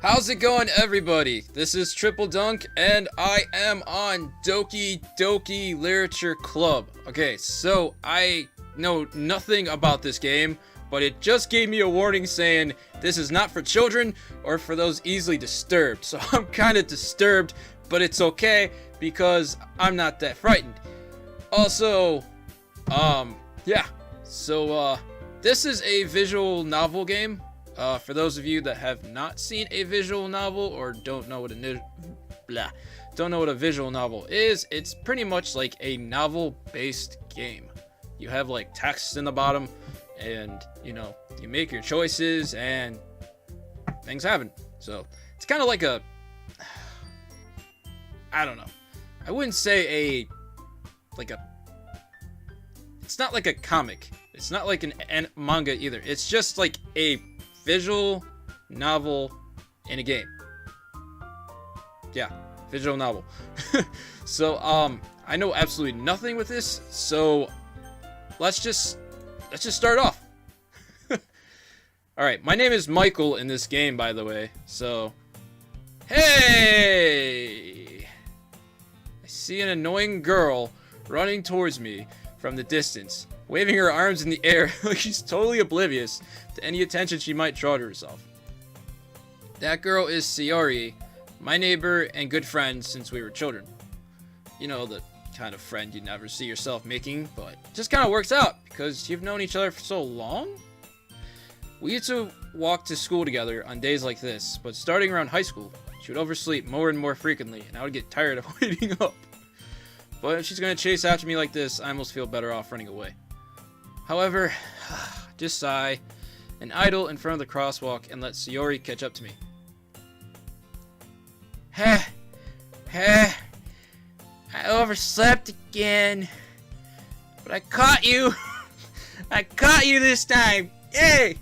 How's it going, everybody? This is Triple-Dunc, and I am on Doki Doki Literature Club. Okay, so I know nothing about this game, but it just gave me a warning saying this is not for children or for those easily disturbed. So I'm kind of disturbed, but it's okay because I'm not that frightened. Also, yeah. So, this is a visual novel game. For those of you that have not seen a visual novel or don't know what a visual novel is, it's pretty much like a novel-based game. You have like text in the bottom, and you make your choices, and things happen. So it's kind of like I don't know. I wouldn't say it's not like a comic. It's not like an manga either. It's just like a visual novel in a game. Yeah, visual novel. So I know absolutely nothing with this, so let's just start off. All right, my name is Michael in this game, by the way. So, hey, I see an annoying girl running towards me from the distance, waving her arms in the air like she's totally oblivious to any attention she might draw to herself. That girl is Sayori, my neighbor and good friend since we were children. You know, the kind of friend you never see yourself making, but just kind of works out because you've known each other for so long. We used to walk to school together on days like this, but starting around high school, she would oversleep more and more frequently, and I would get tired of waiting up. But if she's going to chase after me like this, I almost feel better off running away. However, just sigh and idle in front of the crosswalk and let Sayori catch up to me. I overslept again. But I caught you. I caught you this time. Yay!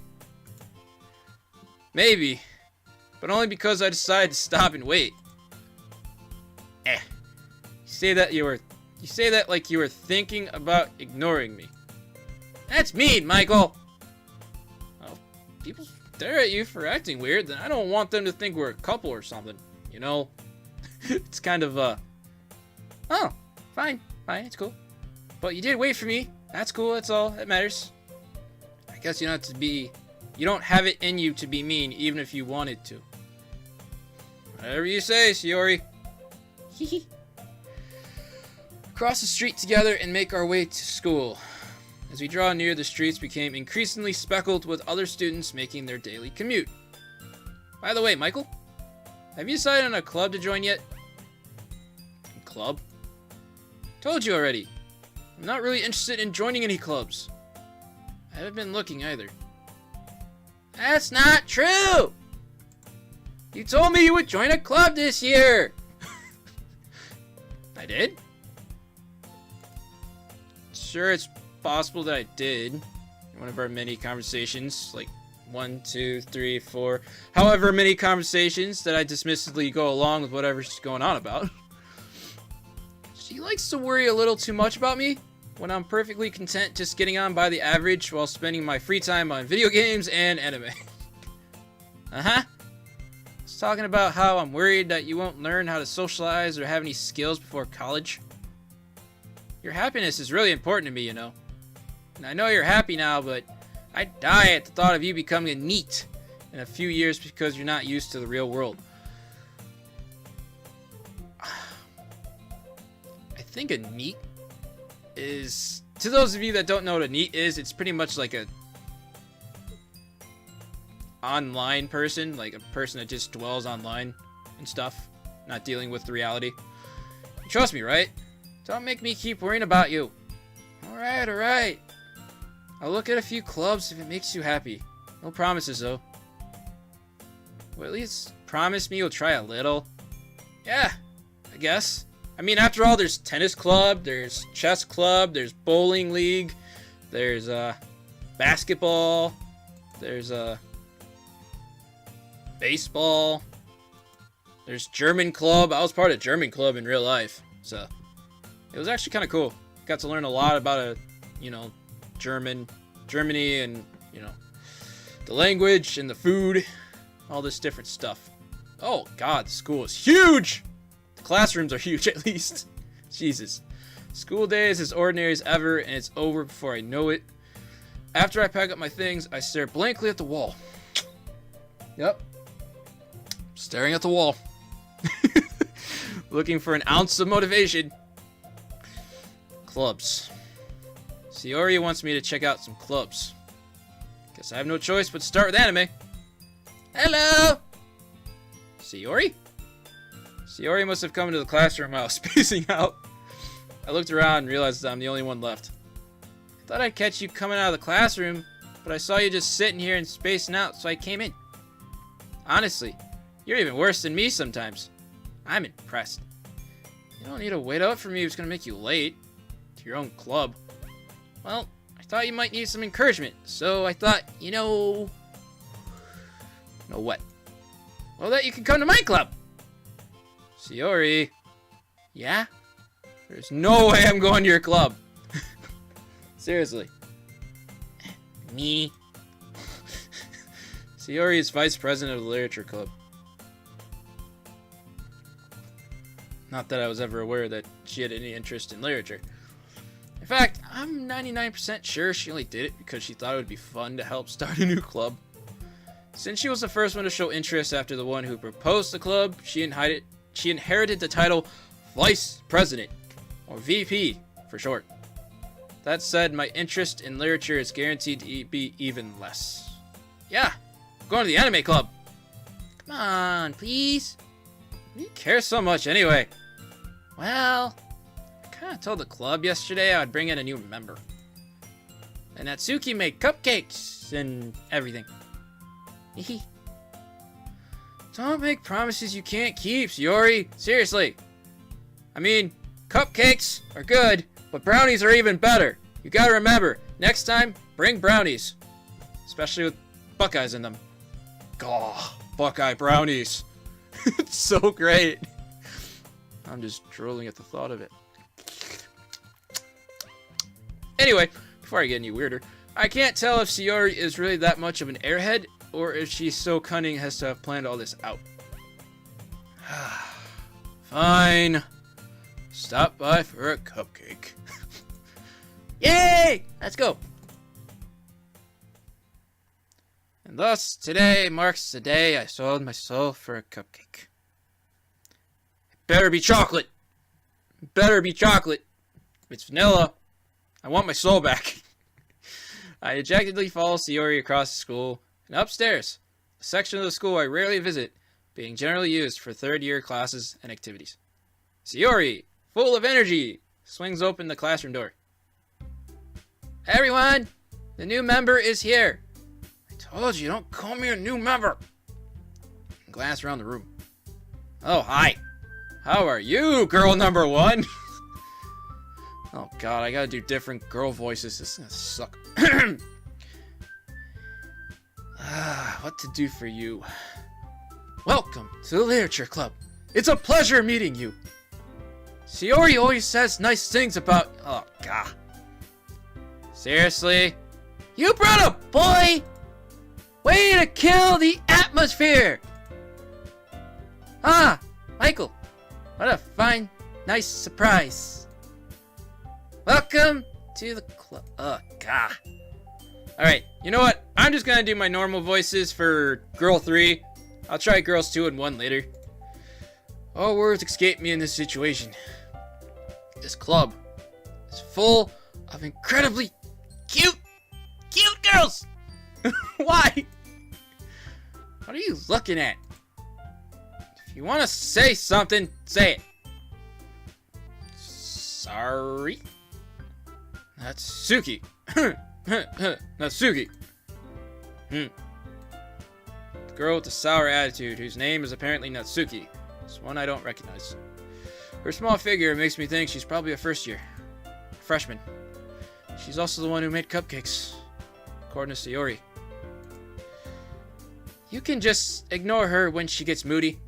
Maybe. But only because I decided to stop and wait. You say that like you were thinking about ignoring me. That's mean, Michael! Well, if people stare at you for acting weird, then I don't want them to think we're a couple or something, you know? It's kind of, oh, fine, it's cool. But you did wait for me. That's cool, that's all that matters. I guess you don't have it in you to be mean, even if you wanted to. Whatever you say, Sayori. Hehe. Cross the street together and make our way to school. As we draw near, the streets became increasingly speckled with other students making their daily commute. By the way, Michael, have you decided on a club to join yet? Club? Told you already. I'm not really interested in joining any clubs. I haven't been looking either. That's not true! You told me you would join a club this year! I did? Sure, it's possible that I did in one of our many conversations, like 1, 2, 3, 4, however many conversations that I dismissively go along with whatever she's going on about. She likes to worry a little too much about me when I'm perfectly content just getting on by the average while spending my free time on video games and anime. I was talking about how I'm worried that you won't learn how to socialize or have any skills before college. Your happiness is really important to me, you know. And I know you're happy now, but I'd die at the thought of you becoming a NEET in a few years because you're not used to the real world. I think a NEET is... To those of you that don't know what a NEET is, it's pretty much like a online person, like a person that just dwells online and stuff, not dealing with the reality. You trust me, right? Don't make me keep worrying about you. Alright. I'll look at a few clubs if it makes you happy. No promises, though. Well, at least promise me you'll try a little. Yeah, I guess. I mean, after all, there's tennis club, there's chess club, there's bowling league, there's basketball, there's baseball, there's German club. I was part of German club in real life, so it was actually kind of cool. Got to learn a lot about Germany, and the language and the food, all this different stuff. Oh god, the school is huge! The classrooms are huge at least. Jesus. School day is as ordinary as ever, and it's over before I know it. After I pack up my things, I stare blankly at the wall. Yep. Staring at the wall. Looking for an ounce of motivation. Clubs. Sayori wants me to check out some clubs. Guess I have no choice but to start with anime. Hello! Sayori? Sayori must have come into the classroom while I was spacing out. I looked around and realized that I'm the only one left. I thought I'd catch you coming out of the classroom, but I saw you just sitting here and spacing out, so I came in. Honestly, you're even worse than me sometimes. I'm impressed. You don't need to wait up for me if it's gonna make you late to your own club. Well, I thought you might need some encouragement, so I thought, you know what? Well, that you can come to my club. Sayori. Yeah? There's no way I'm going to your club. Seriously. Me. Sayori is vice president of the literature club. Not that I was ever aware that she had any interest in literature. In fact, I'm 99% sure she only did it because she thought it would be fun to help start a new club. Since she was the first one to show interest after the one who proposed the club, she inherited the title Vice President, or VP for short. That said, my interest in literature is guaranteed to be even less. Yeah, I'm going to the anime club. Come on, please. Why do you care so much anyway? Well, I kind of told the club yesterday I would bring in a new member. And Natsuki made cupcakes and everything. Don't make promises you can't keep, Sayori. Seriously. I mean, cupcakes are good, but brownies are even better. You gotta remember, next time, bring brownies. Especially with Buckeyes in them. Gah, Buckeye brownies. It's so great. I'm just drooling at the thought of it. Anyway, before I get any weirder, I can't tell if Sayori is really that much of an airhead, or if she's so cunning as to have planned all this out. Fine. Stop by for a cupcake. Yay! Let's go! And thus, today marks the day I sold my soul for a cupcake. It better be chocolate! It better be chocolate! If it's vanilla, I want my soul back. I dejectedly follow Sayori across the school and upstairs, a section of the school I rarely visit, being generally used for third-year classes and activities. Sayori, full of energy, swings open the classroom door. Hey everyone! The new member is here! I told you, don't call me a new member! I glance around the room. Oh, hi! How are you, girl number one? Oh god, I gotta do different girl voices. This is gonna suck. What to do for you? Welcome to the Literature Club. It's a pleasure meeting you. Sayori always says nice things about... Oh, god. Seriously? You brought a boy? Way to kill the atmosphere! Ah, Michael. What a fine, nice surprise. Welcome to the club. Oh, god. Alright, you know what? I'm just gonna do my normal voices for Girl 3. I'll try Girls 2 and 1 later. All words escape me in this situation. This club is full of incredibly cute girls! Why? What are you looking at? If you want to say something, say it. Sorry? Natsuki. Natsuki. The girl with the sour attitude, whose name is apparently Natsuki. It's one I don't recognize. Her small figure makes me think she's probably a freshman. She's also the one who made cupcakes, according to Sayori. You can just ignore her when she gets moody.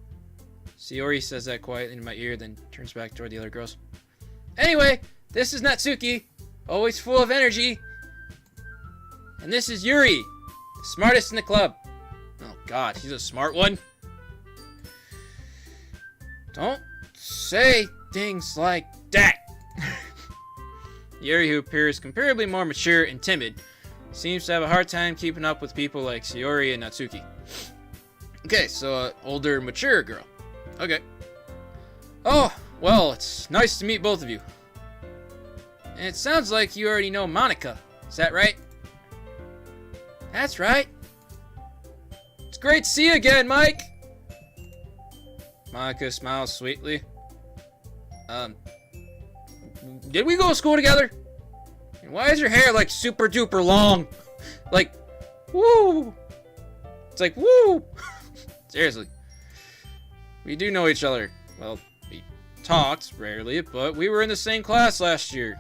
Sayori says that quietly in my ear, then turns back toward the other girls. Anyway, this is Natsuki, always full of energy. And this is Yuri, the smartest in the club. Oh god, he's a smart one. Don't say things like that. Yuri, who appears comparably more mature and timid, seems to have a hard time keeping up with people like Sayori and Natsuki. Okay, so older, mature girl. Okay. Oh, well, it's nice to meet both of you. And it sounds like you already know Monica. Is that right? That's right. It's great to see you again, Mike. Monica smiles sweetly. Did we go to school together? And why is your hair like super duper long? Like, woo! It's like, woo! Seriously. We do know each other. Well, we talked rarely, but we were in the same class last year.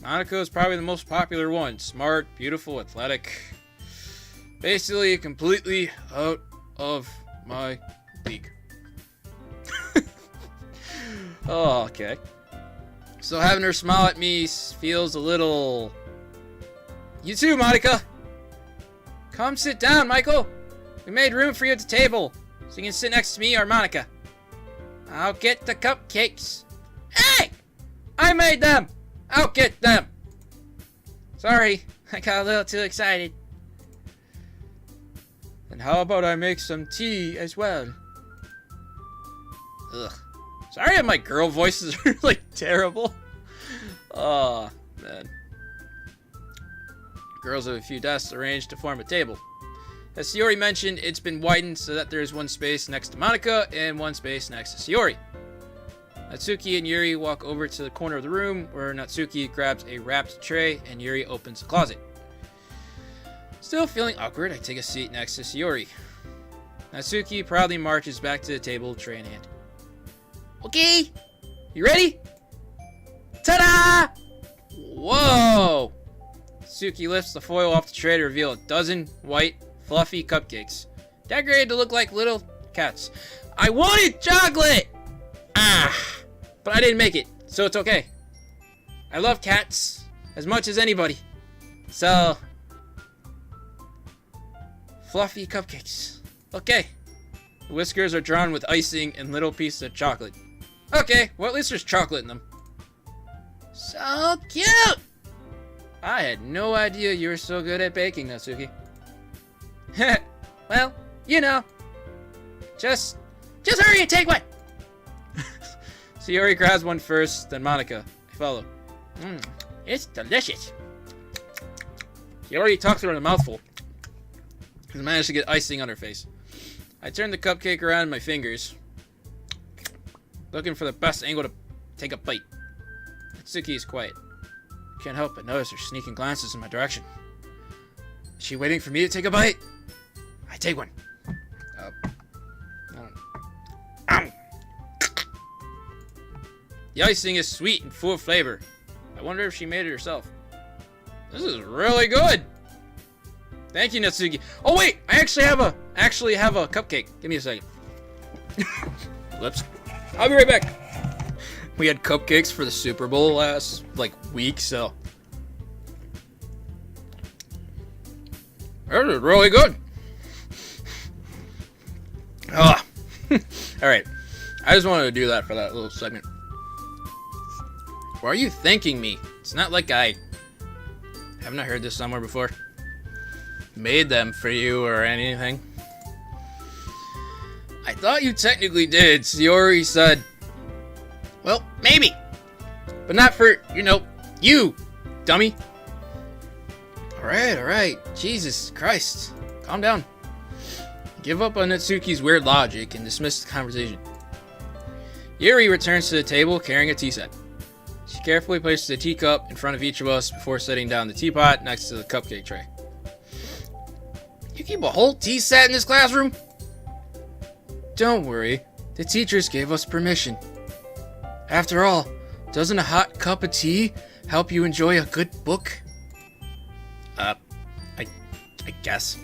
Monica is probably the most popular one. Smart, beautiful, athletic. Basically, completely out of my league. Oh, okay. So having her smile at me feels a little... You too, Monica! Come sit down, Michael! We made room for you at the table, so you can sit next to me or Monica. I'll get the cupcakes. Hey! I made them! I'll get them! Sorry, I got a little too excited. And how about I make some tea as well? Ugh. Sorry if my girl voices are like terrible. Oh, man. Girls have a few desks arranged to form a table. As Sayori mentioned, it's been widened so that there's one space next to Monica and one space next to Sayori. Natsuki and Yuri walk over to the corner of the room where Natsuki grabs a wrapped tray and Yuri opens the closet. Still feeling awkward, I take a seat next to Sayori. Natsuki proudly marches back to the table, tray in hand. Okay, you ready? Ta-da! Whoa! Natsuki lifts the foil off the tray to reveal a dozen white, fluffy cupcakes, decorated to look like little cats. I wanted chocolate! Ah! But I didn't make it, so it's okay. I love cats as much as anybody. So, fluffy cupcakes. Okay. The whiskers are drawn with icing and little pieces of chocolate. Okay, well at least there's chocolate in them. So cute! I had no idea you were so good at baking, Natsuki. Well, you know. Just hurry and take one! Sayori grabs one first, then Monica. I follow. It's delicious. Sayori talks through a mouthful and managed to get icing on her face. I turn the cupcake around in my fingers, looking for the best angle to take a bite. Natsuki is quiet. Can't help but notice her sneaking glances in my direction. Is she waiting for me to take a bite? I take one. The icing is sweet and full of flavor. I wonder if she made it herself. This is really good. Thank you, Natsuki. Oh wait, I actually have a cupcake. Give me a second. Whoops. I'll be right back. We had cupcakes for the Super Bowl last week, so that is really good. All right. I just wanted to do that for that little segment. Why are you thanking me? It's not like haven't I heard this somewhere before? Made them for you or anything. I thought you technically did. Sayori said, well, maybe. But not for, you, dummy. Alright. Jesus Christ. Calm down. Give up on Natsuki's weird logic and dismiss the conversation. Yuri returns to the table carrying a tea set. She carefully places a teacup in front of each of us before setting down the teapot next to the cupcake tray. You keep a whole tea set in this classroom? Don't worry, the teachers gave us permission. After all, doesn't a hot cup of tea help you enjoy a good book? I guess.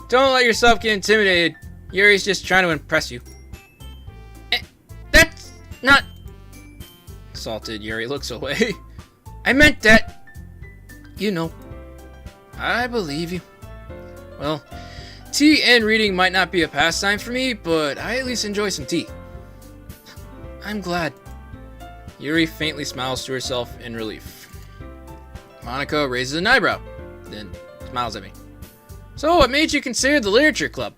Don't let yourself get intimidated. Yuri's just trying to impress you. That's not... Exalted, Yuri looks away. I meant that... I believe you. Well, Tea and reading might not be a pastime for me, but I at least enjoy some tea. I'm glad. Yuri faintly smiles to herself in relief. Monica raises an eyebrow, then smiles at me. So, what made you consider the literature club?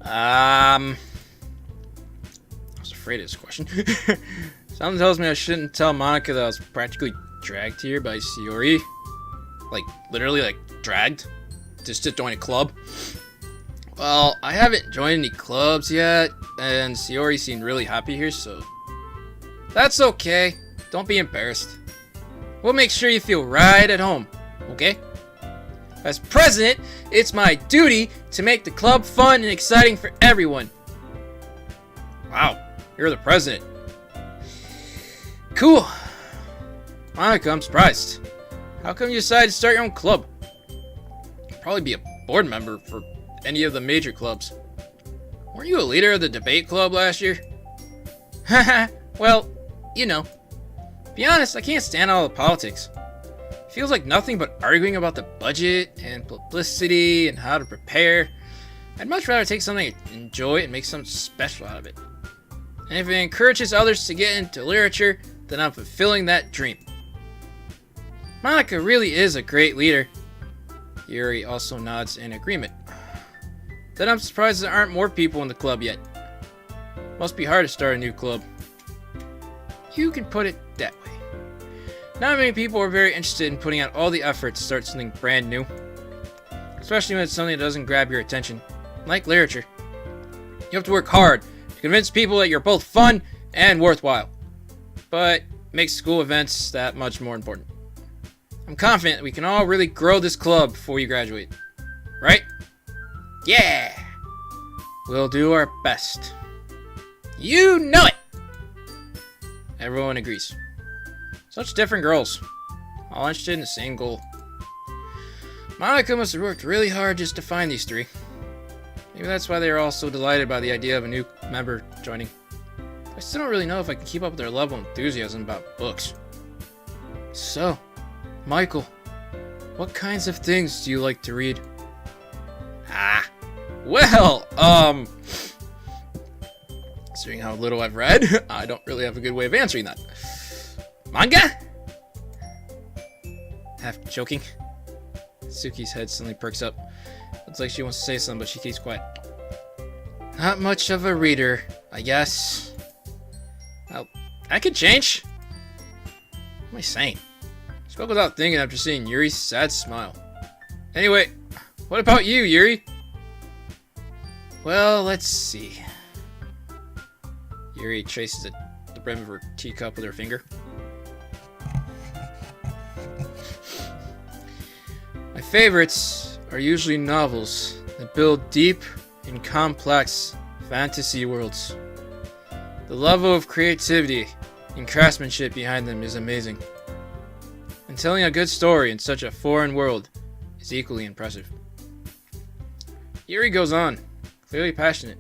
I was afraid of this question. Something tells me I shouldn't tell Monica that I was practically dragged here by Sayori. Like, literally, like, dragged? Just to join a club? Well, I haven't joined any clubs yet, and Sayori seemed really happy here, so... That's okay. Don't be embarrassed. We'll make sure you feel right at home, okay? As president, it's my duty to make the club fun and exciting for everyone. Wow, you're the president. Cool. Monica, I'm surprised. How come you decided to start your own club? You'd probably be a board member for any of the major clubs. Weren't you a leader of the debate club last year? Haha, well, you know. Be honest, I can't stand all the politics. It feels like nothing but arguing about the budget and publicity and how to prepare. I'd much rather take something I enjoy and make something special out of it. And if it encourages others to get into literature, then I'm fulfilling that dream. Monica really is a great leader. Yuri also nods in agreement. Then I'm surprised there aren't more people in the club yet. Must be hard to start a new club. You can put it that way. Not many people are very interested in putting out all the effort to start something brand new. Especially when it's something that doesn't grab your attention. Like literature. You have to work hard to convince people that you're both fun and worthwhile. But makes school events that much more important. I'm confident we can all really grow this club before you graduate. Right? Yeah! We'll do our best. You know it! Everyone agrees. Such different girls. All interested in the same goal. Monica must have worked really hard just to find these three. Maybe that's why they are all so delighted by the idea of a new member joining. I still don't really know if I can keep up with their level of enthusiasm about books. So, Michael, what kinds of things do you like to read? Well, considering how little I've read, I don't really have a good way of answering that. Manga? Half joking. Suki's head suddenly perks up. Looks like she wants to say something, but she keeps quiet. Not much of a reader, I guess. Well, that could change. What am I saying? Spoke without thinking after seeing Yuri's sad smile. Anyway, what about you, Yuri? Well, let's see. Yuri traces the brim of her teacup with her finger. My favorites are usually novels that build deep and complex fantasy worlds. The level of creativity and craftsmanship behind them is amazing. And telling a good story in such a foreign world is equally impressive. Yuri goes on, clearly passionate.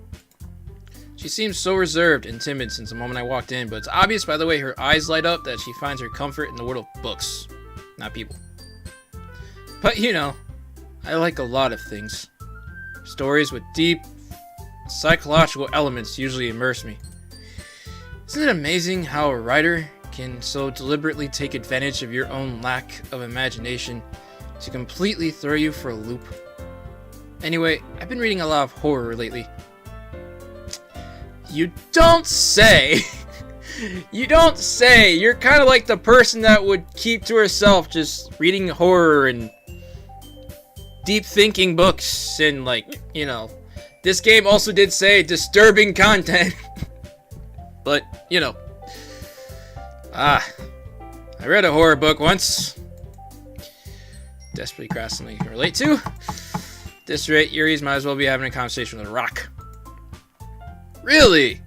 She seems so reserved and timid since the moment I walked in, but it's obvious by the way her eyes light up that she finds her comfort in the world of books, not people. But you know, I like a lot of things. Stories with deep psychological elements usually immerse me. Isn't it amazing how a writer can so deliberately take advantage of your own lack of imagination to completely throw you for a loop? Anyway, I've been reading a lot of horror lately. You don't say! You don't say! You're kind of like the person that would keep to herself just reading horror and deep thinking books and like, you know. This game also did say disturbing content. But, you know. I read a horror book once. Desperately craft something you can relate to. At this rate, Yuri's might as well be having a conversation with a rock. Really?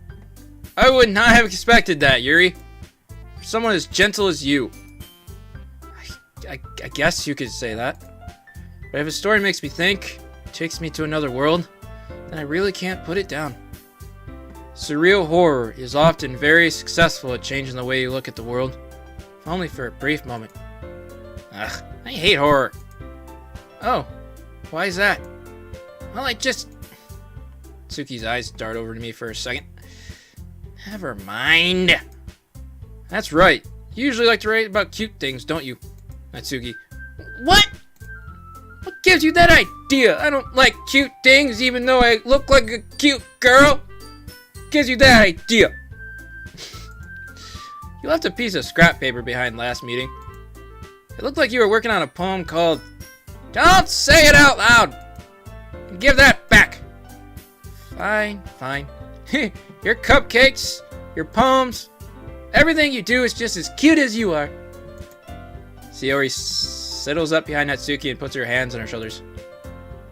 I would not have expected that, Yuri. For someone as gentle as you. I guess you could say that. But if a story makes me think, takes me to another world, then I really can't put it down. Surreal horror is often very successful at changing the way you look at the world, if only for a brief moment. Ugh, I hate horror. Oh, why is that? Well, I just... Natsuki's eyes dart over to me for a second. Never mind. That's right. You usually like to write about cute things, don't you, Natsuki? What? What gives you that idea? I don't like cute things, even though I look like a cute girl. What gives you that idea? You left a piece of scrap paper behind last meeting. It looked like you were working on a poem called... Don't say it out loud! Give that back! Fine, fine. Your cupcakes, your poems, everything you do is just as cute as you are. Sayori settles up behind Natsuki and puts her hands on her shoulders.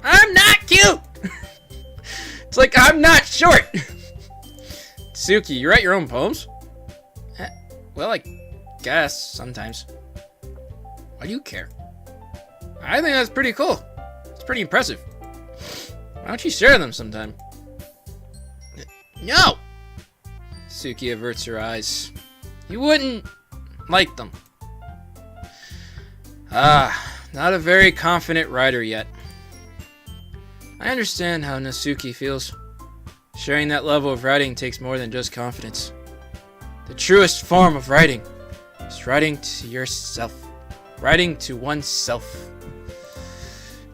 I'm not cute! It's like I'm not short! Natsuki, you write your own poems? Well, I guess, sometimes. Why do you care? I think that's pretty cool. It's pretty impressive. Why don't you share them sometime? No! Natsuki averts her eyes. You wouldn't like them. Not a very confident writer yet. I understand how Natsuki feels. Sharing that level of writing takes more than just confidence. The truest form of writing is writing to yourself. Writing to oneself.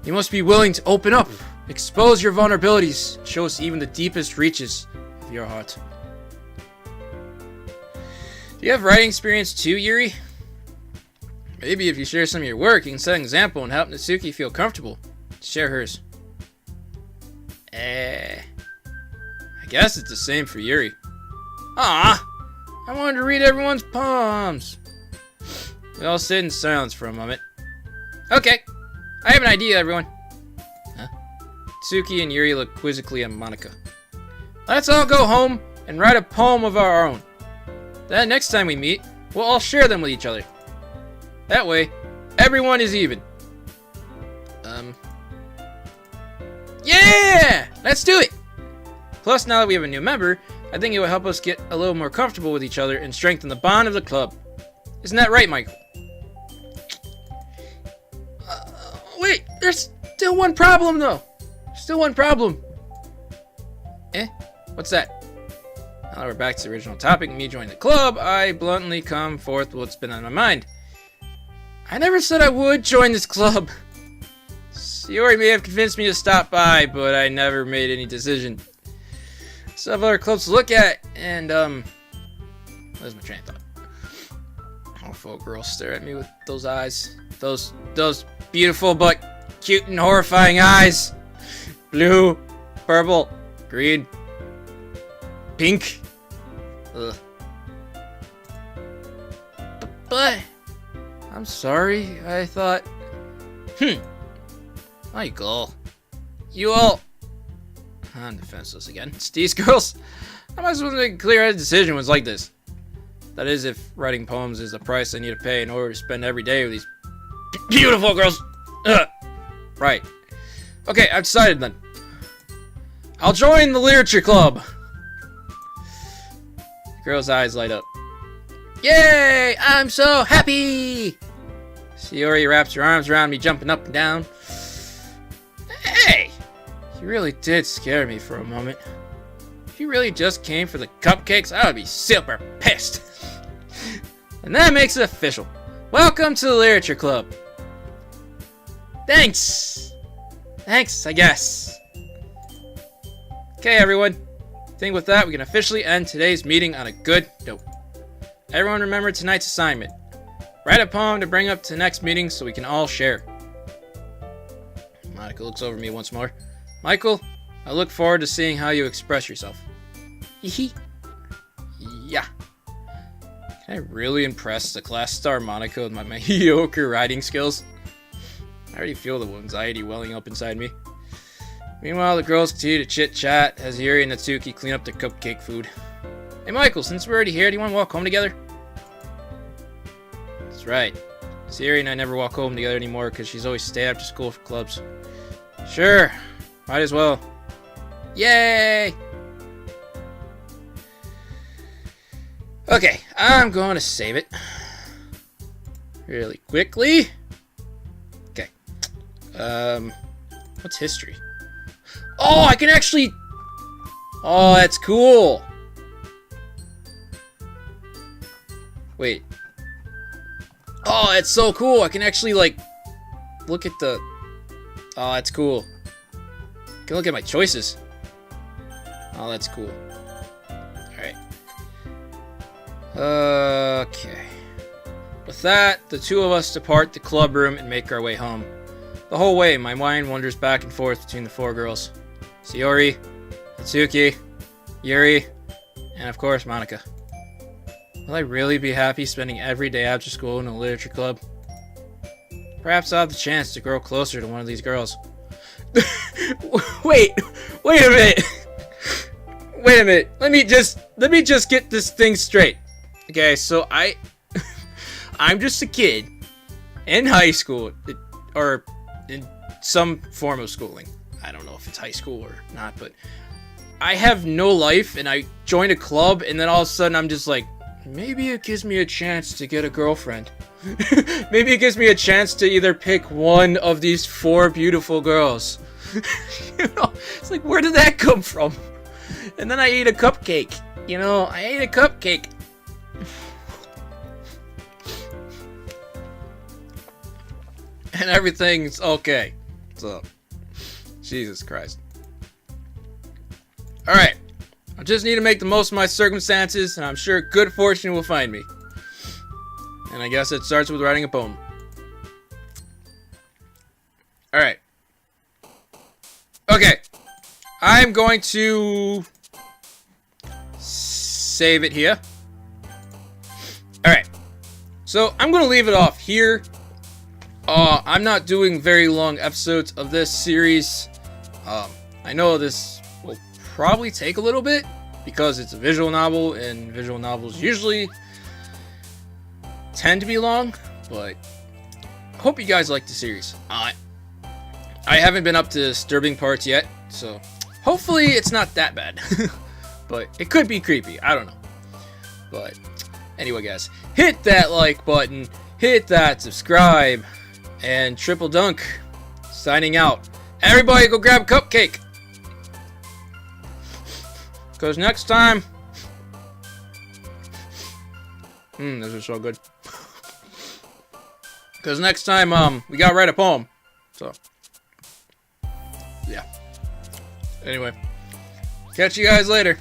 You must be willing to open up, expose your vulnerabilities, show us even the deepest reaches of your heart. Do you have writing experience too, Yuri? Maybe if you share some of your work, you can set an example and help Natsuki feel comfortable to share hers. I guess it's the same for Yuri. Ah, I wanted to read everyone's poems. We all sit in silence for a moment. Okay, I have an idea, everyone. Huh? Natsuki and Yuri look quizzically at Monika. Let's all go home and write a poem of our own. Then next time we meet, we'll all share them with each other. That way, everyone is even. Yeah! Let's do it! Plus, now that we have a new member, I think it will help us get a little more comfortable with each other and strengthen the bond of the club. Isn't that right, Michael? Wait, there's still one problem, though. Still one problem. What's that? Now that we're back to the original topic, me joining the club, I bluntly come forth with what's been on my mind. I never said I would join this club. Sayori may have convinced me to stop by, but I never made any decision. So I have other clubs to look at, and, where's my train of thought? Awful girls stare at me with those eyes. Those beautiful but cute and horrifying eyes. Blue, purple, green, pink. Ugh. But I'm sorry, I thought... Michael, you all... I'm defenseless again. It's these girls. How am I supposed to make a clear-headed decision when it's like this? That is, if writing poems is the price I need to pay in order to spend every day with these beautiful girls. Ugh. Right. Okay, I've decided then. I'll join the literature club. The girl's eyes light up. Yay! I'm so happy! Sayori wraps her arms around me, jumping up and down. Hey! You really did scare me for a moment. If you really just came for the cupcakes, I would be super pissed. And that makes it official. Welcome to the literature club. Thanks! Thanks, I guess. Okay, everyone. I think with that, we can officially end today's meeting on a good note. Everyone remember tonight's assignment. Write a poem to bring up to the next meeting so we can all share. Monika looks over me once more. Michael, I look forward to seeing how you express yourself. Hee. Yeah. Can I really impress the class star Monika with my mediocre writing skills? I already feel the anxiety welling up inside me. Meanwhile, the girls continue to chit-chat as Yuri and Natsuki clean up their cupcake food. Hey Michael, since we're already here, do you want to walk home together? That's right. Sayori and I never walk home together anymore because she's always stay after school for clubs. Sure, might as well. Yay! Okay, I'm going to save it. Really quickly. Okay. What's history? Oh, I can actually... Oh, that's cool. Wait. Oh, that's so cool. I can actually, like, look at the... Oh, that's cool. I can look at my choices. Oh, that's cool. Alright. Okay. With that, the two of us depart the club room and make our way home. The whole way, my mind wanders back and forth between the four girls. Sayori, Atsuki, Yuri, and of course, Monica. Will I really be happy spending every day after school in a literature club? Perhaps I'll have the chance to grow closer to one of these girls. Wait a minute. Wait a minute. Let me just get this thing straight. Okay, so I'm just a kid in high school, or in some form of schooling. I don't know if it's high school or not, but I have no life, and I joined a club, and then all of a sudden I'm just like, maybe it gives me a chance to get a girlfriend. Maybe it gives me a chance to either pick one of these four beautiful girls. You know, it's like, where did that come from? And then I ate a cupcake. You know, I ate a cupcake. And everything's okay. So, Jesus Christ. Alright. I just need to make the most of my circumstances, and I'm sure good fortune will find me. And I guess it starts with writing a poem. Alright. Okay. I'm going to save it here. Alright. So, I'm going to leave it off here. I'm not doing very long episodes of this series. I know this will probably take a little bit because it's a visual novel, and visual novels usually tend to be long, but I hope you guys like the series. I haven't been up to disturbing parts yet, so hopefully it's not that bad. But it could be creepy, I don't know. But anyway, guys, hit that like button, hit that subscribe, and Triple-Dunc signing out. Everybody go grab a cupcake, because next time... this is so good. Because next time, we gotta write a poem. So, yeah. Anyway, catch you guys later.